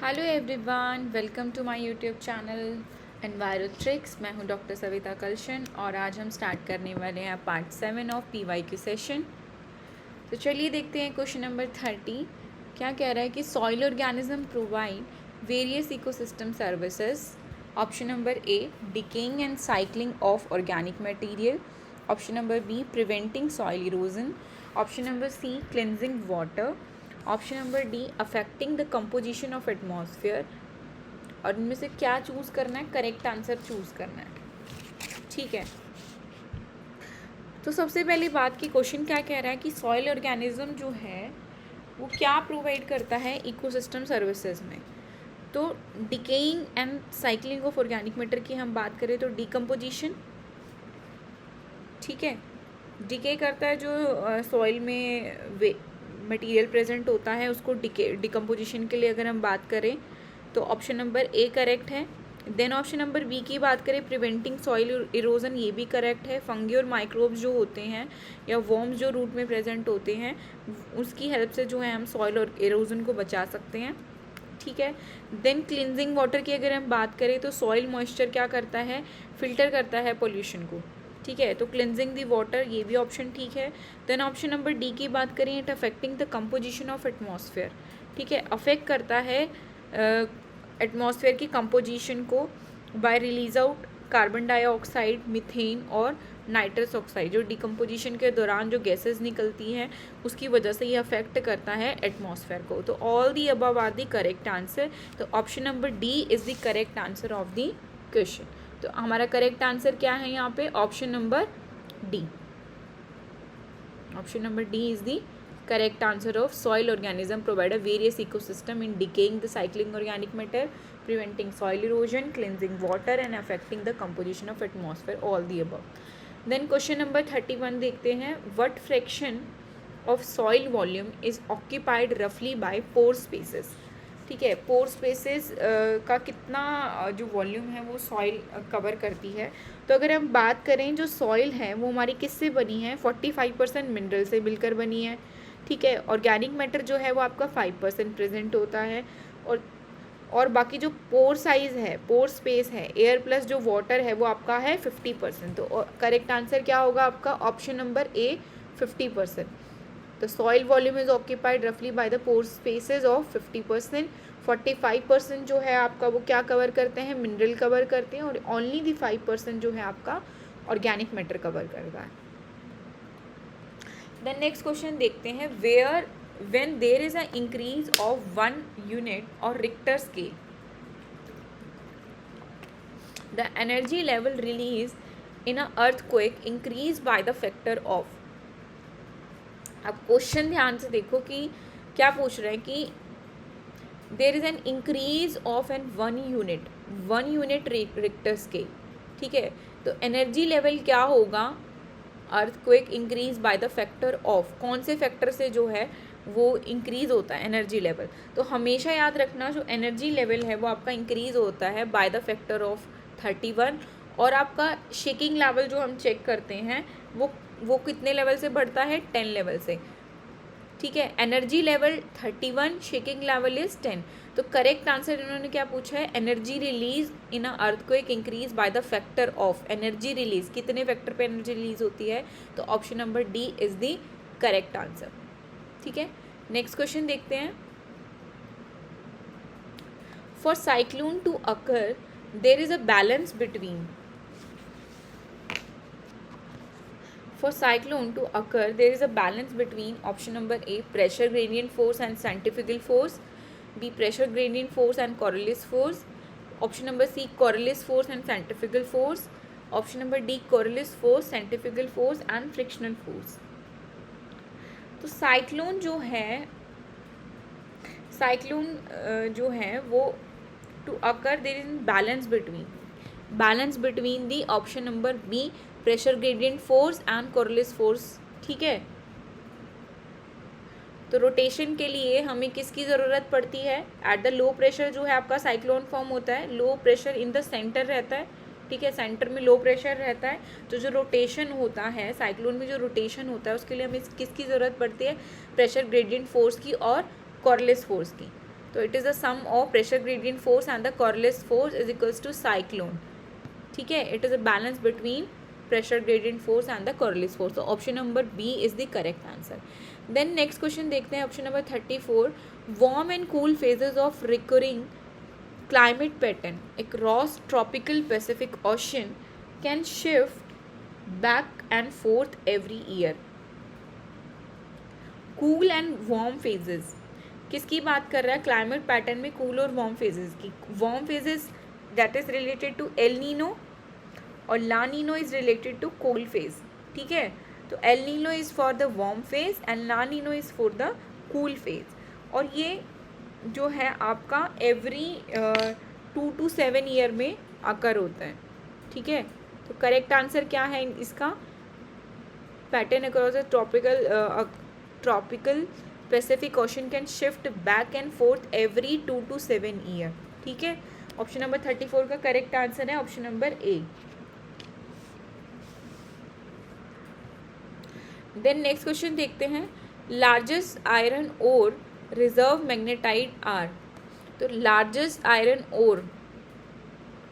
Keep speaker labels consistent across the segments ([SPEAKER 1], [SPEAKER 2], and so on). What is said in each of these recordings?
[SPEAKER 1] Hello everyone, welcome to my YouTube channel Envirotrics. मैं हूं doctor Savita कलशन और आज हम स्टार्ट करने वाले हैं पार्ट 7 ऑफ PYQ सेशन। तो चलिए देखते हैं क्वेश्चन नंबर 30 क्या कह रहा है कि soil organism provide various ecosystem services. Option number A, decaying and cycling of organic material. Option number B, preventing soil erosion. Option number C, cleansing water. Option number D, affecting the composition of atmosphere. और इनमें से क्या choose करना है? Correct answer choose करना है। ठीक है, तो सबसे पहली बात की क्वेश्चन क्या कह रहा है कि सॉइल ऑर्गेनिज्म जो है वो क्या प्रोवाइड करता है इकोसिस्टम सर्विसेज में। तो decaying and cycling of organic matter की हम बात करें तो डिकम्पोजिशन, ठीक है, डिके करता है जो सॉइल में मटेरियल प्रेजेंट होता है उसको डिकम्पोजिशन के लिए अगर हम बात करें तो ऑप्शन नंबर ए करेक्ट है। देन ऑप्शन नंबर बी की बात करें, प्रिवेंटिंग सॉइल इरोजन, ये भी करेक्ट है। फंगी और माइक्रोब्स जो होते हैं या वर्म्स जो रूट में प्रेजेंट होते हैं उसकी हेल्प से जो है हम सॉइल और इरोजन को बचा सकते हैं, ठीक है। देन क्लिनजिंग वाटर की अगर हम बात करें तो सॉइल मॉइस्चर क्या करता है? फिल्टर करता है पोल्यूशन को, ठीक है। तो क्लिनजिंग दी वाटर, ये भी ऑप्शन ठीक है। देन ऑप्शन नंबर डी की बात करें, it affecting the composition of atmosphere, ठीक है, अफेक्ट करता है एटमॉस्फेयर की कंपोजिशन को by release out carbon dioxide, methane और नाइट्रस ऑक्साइड। जो डिकम्पोजिशन के दौरान जो गैसेस निकलती हैं उसकी वजह से ये अफेक्ट करता है एटमॉस्फेयर को। तो all the above are the correct answer. तो option number D is the correct answer of the question. तो हमारा करेक्ट आंसर क्या है यहाँ पे? Option number D. Option number D is the correct answer of soil organism provide a various ecosystem in decaying the cycling organic matter, preventing soil erosion, cleansing water and affecting the composition of atmosphere, all the above. Then question number 31 देखते हैं, what fraction of soil volume is occupied रफली bye पोर spaces, ठीक है। पोर spaces का कितना जो volume है वो सॉइल कवर करती है। तो अगर हम बात करें जो सॉइल है वो हमारी किससे बनी है? 45% मिनरल से मिलकर बनी है, ठीक है। ऑर्गेनिक मैटर जो है वो आपका 5% प्रेजेंट होता है और बाकी जो पोर साइज है, पोर स्पेस है, एयर प्लस जो वाटर है वो आपका है 50%। तो करेक्ट आंसर क्या होगा आपका? Option number A 50%। The soil volume is occupied roughly by the pore spaces of 50%. 45% जो है आपका वो क्या कवर करते हैं? मिनरल कवर करते हैं और ओनली दी 5% जो है आपका ऑर्गेनिक मैटर कवर करता है। देन नेक्स्ट क्वेश्चन देखते हैं, where when there is a increase of 1 unit और Richter scale the energy level release in a earthquake increase by the factor of. अब क्वेश्चन ध्यान से देखो कि क्या पूछ रहे हैं कि there is an increase of an 1 unit Richter scale, ठीक है। तो एनर्जी लेवल क्या होगा? Earthquake increase by the factor of, कौन से फैक्टर से जो है वो इंक्रीज होता है एनर्जी लेवल? तो हमेशा याद रखना जो एनर्जी लेवल है वो आपका इंक्रीज होता है बाय द फैक्टर ऑफ 31। और आपका शेकिंग लेवल जो हम चेक करते हैं वो कितने लेवल से बढ़ता है? 10 लेवल से, ठीक है। Energy level 31, shaking level is 10। तो करेक्ट आंसर इन्होंने क्या पूछा है? Energy release in a earthquake increase by the factor of. Energy release कितने फैक्टर पे एनर्जी रिलीज होती है? तो option number D is the correct answer, ठीक है। नेक्स्ट क्वेश्चन देखते हैं, for cyclone to occur there is a balance between For cyclone to occur, there is a balance between option number A, pressure gradient force and centrifugal force, B, pressure gradient force and Coriolis force, option number C, Coriolis force and centrifugal force, option number D, Coriolis force, centrifugal force and frictional force। तो cyclone जो है वो to occur there is balance between the option number B, pressure gradient force and Coriolis force, ठीक है। तो rotation के लिए हमें किसकी ज़रूरत पड़ती है? एट द लो प्रेशर जो है आपका साइक्लोन फॉर्म होता है, low pressure in the centre रहता है, ठीक है, सेंटर में लो प्रेशर रहता है। तो जो रोटेशन होता है साइक्लोन में, जो रोटेशन होता है उसके लिए हमें किसकी ज़रूरत पड़ती है? प्रेशर ग्रेडियंट फोर्स की और कोरियोलिस फोर्स की। तो it is the sum of pressure gradient force and the Coriolis force is equals to cyclone. ठीक है, it is a balance between pressure gradient force and the Coriolis force. तो option number B is the correct answer. Then next question देखते हैं, option number 34. Warm and cool phases of recurring climate pattern across tropical Pacific Ocean can shift back and forth every year. Cool and warm phases किसकी बात कर रहा है? Climate pattern में cool और warm phases की. Warm phases that is related to El Nino और La Nina is related to cold phase. ठीक है, तो El Nino is for the warm phase and La Nina is for the cool phase. और ये जो है आपका एवरी 2 to 7 ईयर में अकर होता है. ठीक है, तो करेक्ट आंसर क्या है इसका? Pattern across the tropical Pacific ocean can shift back and forth every 2 to 7 year. ठीक है, ऑप्शन नंबर 34 का करेक्ट आंसर है option number A. Then next question देखते हैं. Largest iron ore reserve magnetite are. तो लार्जेस्ट आयरन ओर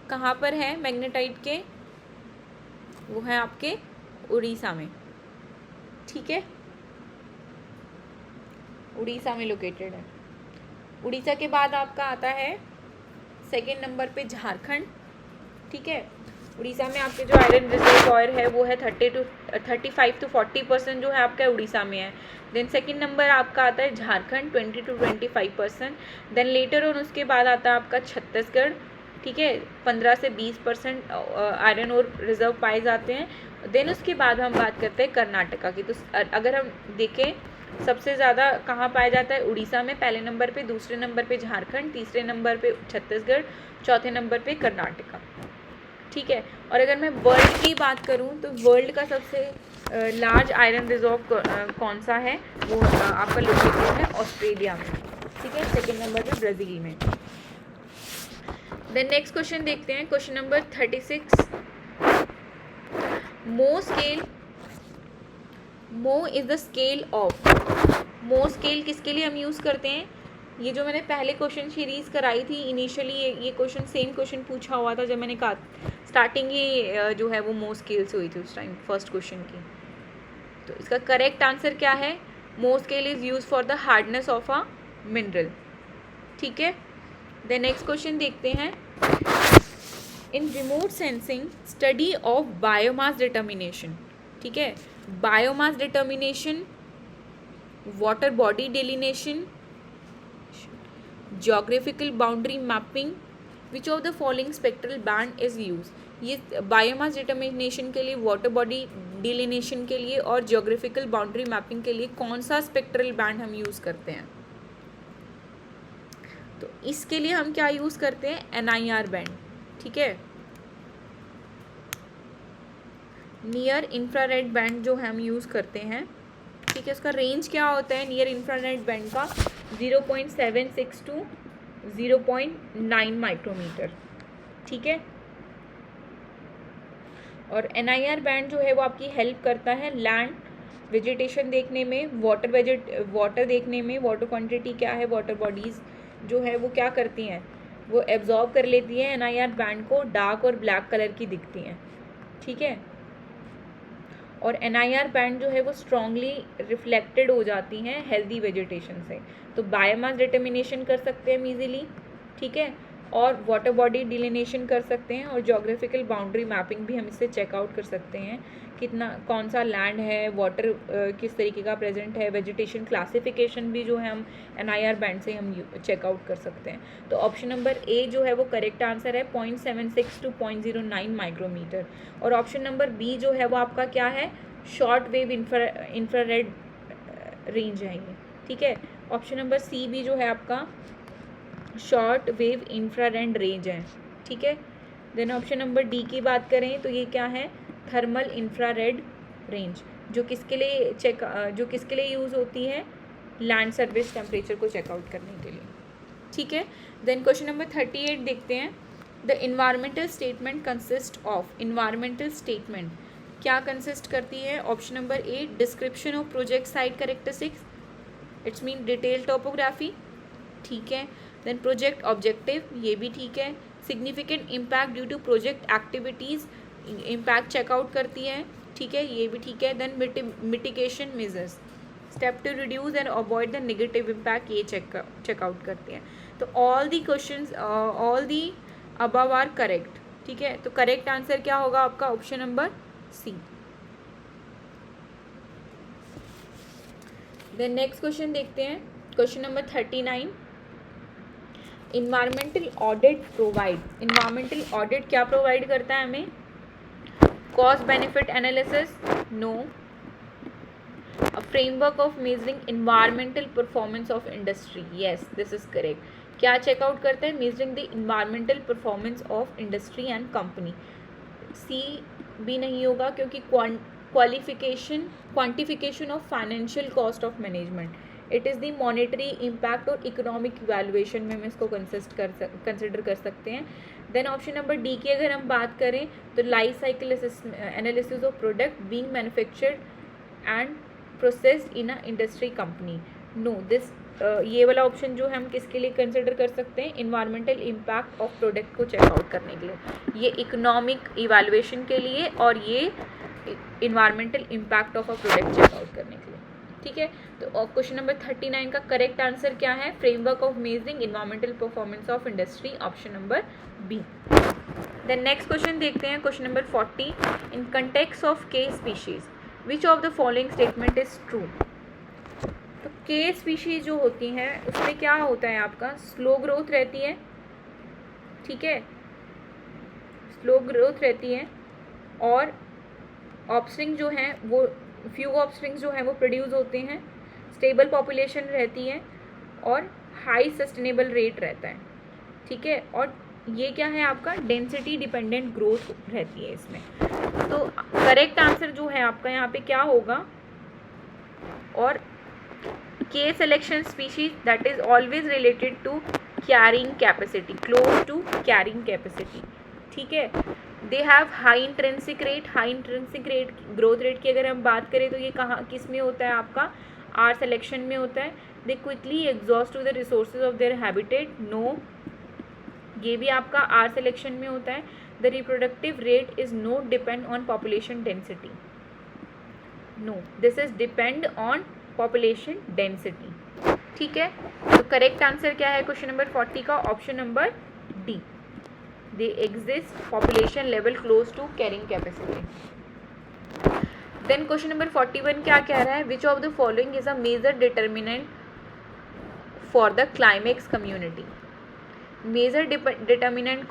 [SPEAKER 1] कहाँ पर है मैग्नेटाइट के? वो है आपके उड़ीसा में. ठीक है, उड़ीसा में लोकेटेड है. उड़ीसा के बाद आपका आता है सेकेंड नंबर पे झारखंड. ठीक है, उड़ीसा में आपके जो आयरन रिजर्वॉयर है वो है 35 to 40% जो है आपका उड़ीसा में है. देन सेकंड नंबर आपका आता है Jharkhand 20 to 25%. Then later on उसके बाद आता है आपका छत्तीसगढ़. ठीक है, 15 से 20% आयरन और रिजर्व पाए जाते हैं. देन उसके बाद हम बात करते हैं कर्नाटका की. तो अगर हम देखें सबसे ज़्यादा कहाँ पाया जाता है? उड़ीसा में पहले नंबर पे, दूसरे नंबर पे झारखंड, तीसरे नंबर पे छत्तीसगढ़, चौथे नंबर पे कर्नाटका. ठीक है, और अगर मैं वर्ल्ड की बात करूं तो वर्ल्ड का सबसे लार्ज आयरन रिजर्व कौन सा है? वो आपका लोकेटेड है ऑस्ट्रेलिया में. ठीक है, सेकेंड नंबर पे ब्राज़ील में. देन नेक्स्ट क्वेश्चन देखते हैं, क्वेश्चन नंबर 36. मो इज द स्केल ऑफ. मो स्केल किसके लिए हम यूज़ करते हैं? ये जो मैंने पहले क्वेश्चन सीरीज कराई थी इनिशियली, ये क्वेश्चन सेम क्वेश्चन पूछा हुआ था जब मैंने कहा स्टार्टिंग ही जो है वो मो स्केल से हुई थी उस टाइम फर्स्ट क्वेश्चन की. तो इसका करेक्ट आंसर क्या है? Mohs scale is use for the hardness of a mineral. ठीक है, देन नेक्स्ट क्वेश्चन देखते हैं. In remote sensing study of biomass determination. ठीक है, biomass determination, water body delineation, geographical boundary mapping, which of the following spectral band is used. ये biomass determination के लिए, water body delineation के लिए और जियोग्राफिकल बाउंड्री मैपिंग के लिए कौन सा स्पेक्ट्रल बैंड हम यूज़ करते हैं? तो इसके लिए हम क्या यूज़ करते हैं? NIR band. ठीक है, नियर इंफ्रारेड बैंड जो हम यूज़ करते हैं. ठीक है, उसका रेंज क्या होता है नियर इंफ्रारेड बैंड का? 0.76 to 0.9 माइक्रोमीटर. ठीक है, और NIR बैंड जो है वो आपकी हेल्प करता है लैंड वेजिटेशन देखने में, वाटर देखने में. वाटर क्वांटिटी क्या है, वाटर बॉडीज़ जो है वो क्या करती हैं? वो एब्जॉर्ब कर लेती हैं. NIR बैंड को डार्क और ब्लैक कलर की दिखती हैं. ठीक है, और NIR बैंड जो है वो स्ट्रांगली रिफ्लेक्टेड हो जाती हैं हेल्दी वेजिटेशन से. तो बायोमास डिटर्मिनेशन कर सकते हैं हम ईजिली. ठीक है, और वाटर बॉडी डिलिनेशन कर सकते हैं और जोग्राफिकल बाउंड्री मैपिंग भी हम इससे चेकआउट कर सकते हैं कितना कौन सा लैंड है, वाटर किस तरीके का प्रेजेंट है, वेजिटेशन क्लासिफिकेशन भी जो है हम NIR बैंड से हम चेकआउट कर सकते हैं. तो ऑप्शन नंबर ए जो है वो करेक्ट आंसर है 0.76 to 0.09 माइक्रोमीटर. और ऑप्शन नंबर बी जो है वो आपका क्या है? शॉर्ट वेव इंफ्रारेड रेंज है ये. ठीक है, ऑप्शन नंबर सी भी जो है आपका शॉर्ट वेव इंफ्रारेड रेंज है. ठीक है, देन ऑप्शन नंबर डी की बात करें तो ये क्या है? थर्मल इंफ्रारेड रेंज, जो किसके लिए यूज़ होती है? लैंड सर्विस टेम्परेचर को चेकआउट करने के लिए. ठीक है, देन क्वेश्चन नंबर 38 देखते हैं. The environmental statement consist of. Environmental statement क्या कंसिस्ट करती है? Option number A description of project site characteristics, it's mean detail topography. ठीक है, देन प्रोजेक्ट ऑब्जेक्टिव, ये भी ठीक है। Significant impact due to project activities, impact check out करती है, ठीक है, ये भी ठीक है। Then mitigation measures, step to reduce and avoid the negative impact, ये चेकआउट करती हैं। तो all the questions, all the above are correct, ठीक है। तो करेक्ट आंसर क्या होगा आपका? Option number C. Then next question देखते हैं, question number 39। Environmental audit provide, environmental audit क्या प्रोवाइड करता है हमें? Cost benefit analysis, no. A framework of measuring environmental performance of industry, yes this is correct. क्या चेकआउट करता है? Measuring the environmental performance of industry and company. C भी नहीं होगा क्योंकि quantification of financial cost of management, it is the monetary impact और economic evaluation में हम इसको कंसिडर कर सकते हैं। देन ऑप्शन नंबर डी की अगर हम बात करें तो life cycle analysis of product being manufactured and processed in a industry company, no this. ये वाला ऑप्शन जो है हम किसके लिए कंसिडर कर सकते हैं? इन्वायरमेंटल इम्पैक्ट ऑफ प्रोडक्ट को चेकआउट करने के लिए, ये इकोनॉमिक इवैल्यूएशन के लिए और ये environmental impact of a product check out करने के लिए, ठीक है। तो क्वेश्चन नंबर 39 का करेक्ट आंसर क्या है? Framework of measuring environmental performance of industry, option number B. Then next question देखते हैं, question number 40। In context of K species which of the following statement is true? तो K species जो होती हैं उसमें क्या होता है आपका? स्लो ग्रोथ रहती है, ठीक है, स्लो ग्रोथ रहती है, और ऑफस्प्रिंग जो हैं वो फ्यू ऑफस्प्रिंग जो हैं वो प्रोड्यूस होते हैं, स्टेबल पॉपुलेशन रहती है और हाई सस्टेनेबल रेट रहता है, ठीक है। और ये क्या है आपका? डेंसिटी डिपेंडेंट ग्रोथ रहती है इसमें। तो करेक्ट आंसर जो है आपका यहाँ पे क्या होगा? और K selection species that is always related to carrying capacity, close to carrying capacity, ठीक है। They have high intrinsic rate, high intrinsic rate growth rate की अगर हम बात करें तो ये कहाँ किस में होता है आपका? आर सिलेक्शन में होता है। They quickly exhaust to the resources of their habitat, no, ये भी आपका आर सिलेक्शन में होता है। The reproductive rate is not depend on population density, no this is depend on population density, ठीक है। तो करेक्ट आंसर क्या है क्वेश्चन नंबर 40 का? Option number D, they exist population level close to carrying capacity. Then question number 41 क्या कह रहा है? Which of the following is a major determinant for the climax community? Major determinant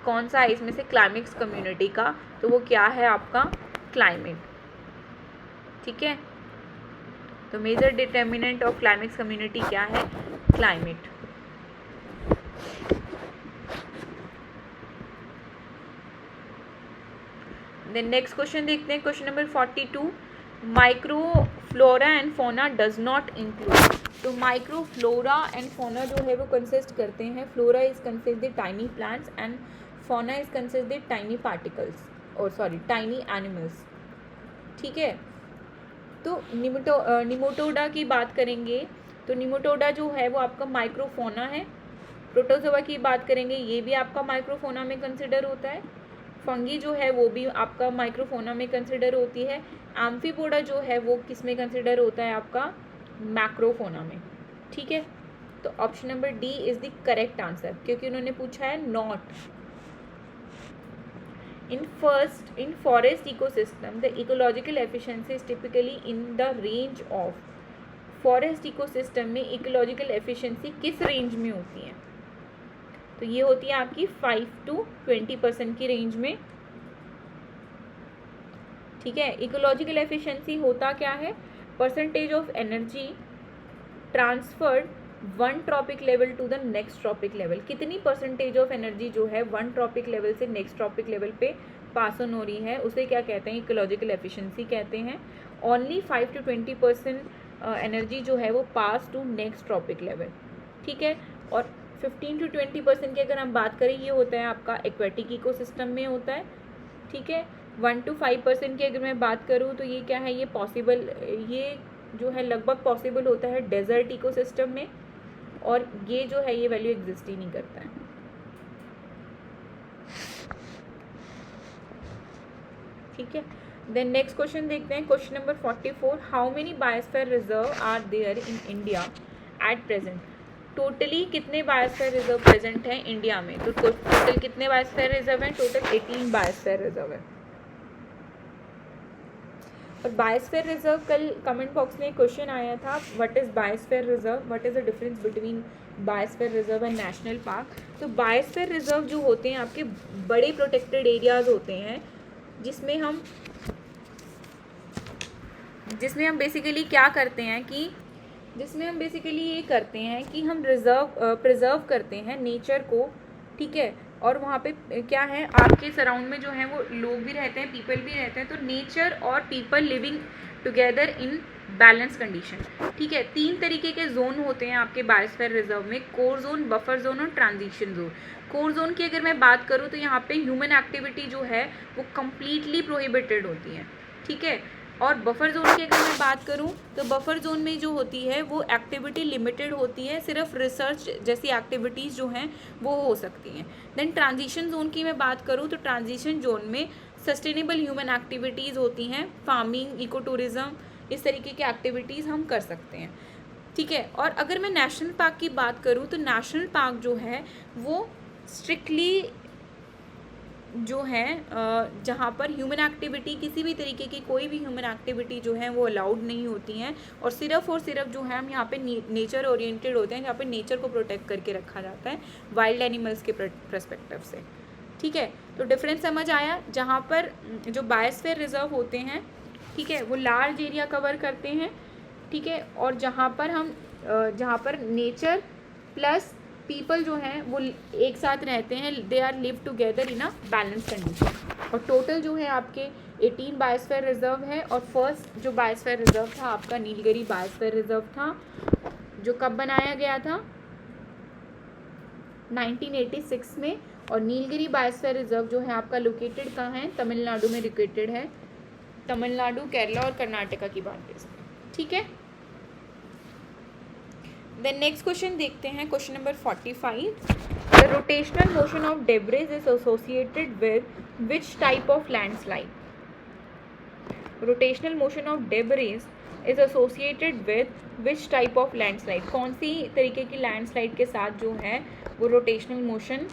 [SPEAKER 1] कौन सा है इसमें से क्लाइमेक्स कम्युनिटी का? तो वो क्या है आपका? क्लाइमेट, ठीक है। तो major determinant of climax community क्या है? क्लाइमेट। देन नेक्स्ट क्वेश्चन देखते हैं, question number 42। Microflora and fauna does not include. तो माइक्रोफ्लोरा एंड फोना जो है वो कंसिस्ट करते हैं, flora is consist the tiny plants and fauna is consist the tiny particles और टाइनी एनिमल्स, ठीक है। तो निमोटोडा की बात करेंगे तो निमोटोडा जो है वो आपका माइक्रोफोना है। प्रोटोजोआ की बात करेंगे, ये भी आपका माइक्रोफोना में कंसिडर होता है। फंगी जो है वो भी आपका माइक्रोफोना में कंसिडर होती है। एम्फीपोडा जो है वो किस में कंसिडर होता है आपका? मैक्रोफोना में, ठीक है। तो option number D is the correct answer, क्योंकि उन्होंने पूछा है not. in forest ecosystem the ecological efficiency is typically in the range of, forest ecosystem में इकोलॉजिकल एफिशिएंसी किस रेंज में होती है? तो ये होती है आपकी 5 to 20% की रेंज में, ठीक है। इकोलॉजिकल एफिशिएंसी होता क्या है? Percentage of energy transferred one trophic level to the next trophic level, कितनी परसेंटेज ऑफ एनर्जी जो है वन ट्रॉपिक लेवल से नेक्स्ट ट्रॉपिक लेवल पे पास ऑन हो रही है, उसे क्या कहते हैं? इकोलॉजिकल एफिशिएंसी कहते हैं। ओनली 5 to 20% एनर्जी जो है वो पास टू नेक्स्ट ट्रॉपिक लेवल, ठीक है। और 15 to 20% की अगर हम बात करें, ये होता है आपका एक्वेटिक इकोसिस्टम में होता है, ठीक है। 1 to 5% की अगर मैं बात करूँ तो ये क्या है? ये पॉसिबल, ये जो है लगभग पॉसिबल होता है डेजर्ट इकोसिस्टम में, और ये जो है ये वैल्यू एग्जिस्ट ही नहीं करता है। ठीक है, देन नेक्स्ट क्वेश्चन देखते हैं, question number 44, how many biosphere reserve are there in India at present. Totally कितने बायोस्फीयर रिजर्व प्रेजेंट हैं इंडिया में? तो टोटल कितने बायोस्फीयर रिजर्व हैं? टोटल 18 बायोस्फीयर रिजर्व है। और बायोस्फीयर रिजर्व, कल कमेंट बॉक्स में क्वेश्चन आया था, what is biosphere reserve, what is the difference between biosphere reserve and national park. तो बायोस्फीयर रिजर्व जो होते हैं आपके बड़े प्रोटेक्टेड एरियाज होते हैं, जिसमें हम बेसिकली क्या करते हैं कि जिसमें हम बेसिकली ये करते हैं कि हम प्रिजर्व करते हैं नेचर को। ठीक है, और वहाँ पे क्या है, आपके सराउंड में जो है वो लोग भी रहते हैं, पीपल भी रहते हैं, तो नेचर और people living together in balance condition. ठीक है, 3 तरीके के जोन होते हैं आपके बायोस्फीयर रिजर्व में, कोर जोन, बफर जोन और ट्रांजिशन जोन। कोर जोन की अगर मैं बात करूँ तो यहाँ पे ह्यूमन एक्टिविटी जो है वो कम्प्लीटली प्रोहिबिटेड होती है। ठीक है, और बफर जोन की अगर मैं बात करूं तो बफर जोन में जो होती है वो एक्टिविटी लिमिटेड होती है, सिर्फ रिसर्च जैसी एक्टिविटीज़ जो हैं वो हो सकती हैं। देन ट्रांजिशन जोन की मैं बात करूं तो ट्रांजिशन जोन में सस्टेनेबल ह्यूमन एक्टिविटीज़ होती हैं, फार्मिंग, इको टूरिज़्म, इस तरीके की एक्टिविटीज़ हम कर सकते हैं। ठीक है, और अगर मैं नेशनल पार्क की बात करूँ तो नेशनल पार्क जो है वो स्ट्रिक्टली जो है जहाँ पर ह्यूमन एक्टिविटी, किसी भी तरीके की कोई भी ह्यूमन एक्टिविटी जो है वो अलाउड नहीं होती हैं, और सिर्फ जो है हम यहाँ पे नेचर ओरिएंटेड होते हैं, जहाँ पे नेचर को प्रोटेक्ट करके रखा जाता है वाइल्ड एनिमल्स के पर्सपेक्टिव से। ठीक है, तो डिफरेंस समझ आया। जहाँ पर जो बायोस्फीयर रिजर्व होते हैं, ठीक है, वो लार्ज एरिया कवर करते हैं। ठीक है, और जहाँ पर नेचर प्लस पीपल जो हैं वो एक साथ रहते हैं, they are live together in a balance condition. और टोटल जो है आपके 18 बायोस्फीयर रिजर्व है, और फर्स्ट जो बायोस्फीयर रिजर्व था आपका नीलगिरी बायोस्फीयर रिजर्व था, जो कब बनाया गया था? 1986 में। और नीलगिरी बायोस्फीयर रिजर्व जो है आपका लोकेटेड कहाँ है? तमिलनाडु में लोकेटेड है, तमिलनाडु, केरला और कर्नाटका की बाउंड्रीज में। ठीक है, देन नेक्स्ट क्वेश्चन देखते हैं, question number 45, the rotational motion of debris is associated with which type of landslide. Rotational motion of debris is associated with which type of landslide. कौन सी तरीके की लैंडस्लाइड के साथ जो है वो रोटेशनल मोशन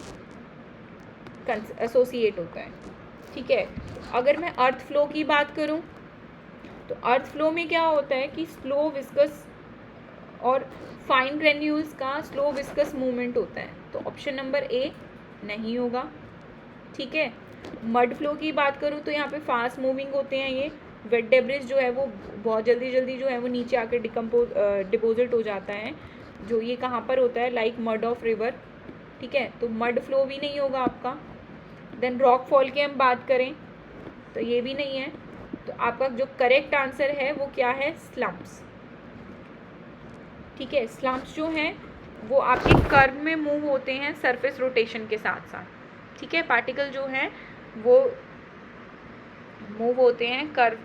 [SPEAKER 1] एसोसिएट होता है? ठीक है, अगर मैं अर्थ फ्लो की बात करूं तो अर्थ फ्लो में क्या होता है कि स्लो विस्कस और फाइन ग्रेन्यूल्स का स्लो विस्कस मूवमेंट होता है, तो ऑप्शन नंबर ए नहीं होगा। ठीक है, मड फ्लो की बात करूँ तो यहाँ पे फास्ट मूविंग होते हैं ये, वेट डेब्रिस जो है वो बहुत जल्दी जो है वो नीचे आकर डिपोजिट हो जाता है, जो ये कहाँ पर होता है? Like mud of river. ठीक है, तो मड फ्लो भी नहीं होगा आपका। देन रॉक फॉल की हम बात करें तो ये भी नहीं है, तो आपका जो करेक्ट आंसर है वो क्या है? स्लम्प्स। ठीक है, स्लम्प्स जो हैं वो आपके कर्व में मूव होते हैं सरफेस रोटेशन के साथ साथ। ठीक है, पार्टिकल जो हैं वो मूव होते हैं कर्व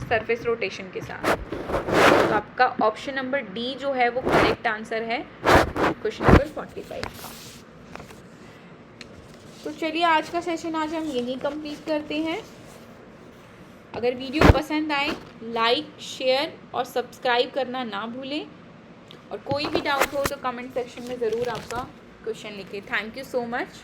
[SPEAKER 1] सरफेस रोटेशन के साथ। तो आपका ऑप्शन नंबर डी जो है वो करेक्ट आंसर है क्वेश्चन नंबर 45 का। तो चलिए आज का सेशन आज हम यहीं कंप्लीट करते हैं। अगर वीडियो पसंद आए लाइक, शेयर और सब्सक्राइब करना ना भूलें, और कोई भी डाउट हो तो कमेंट सेक्शन में ज़रूर आपका क्वेश्चन लिखें। Thank you so much.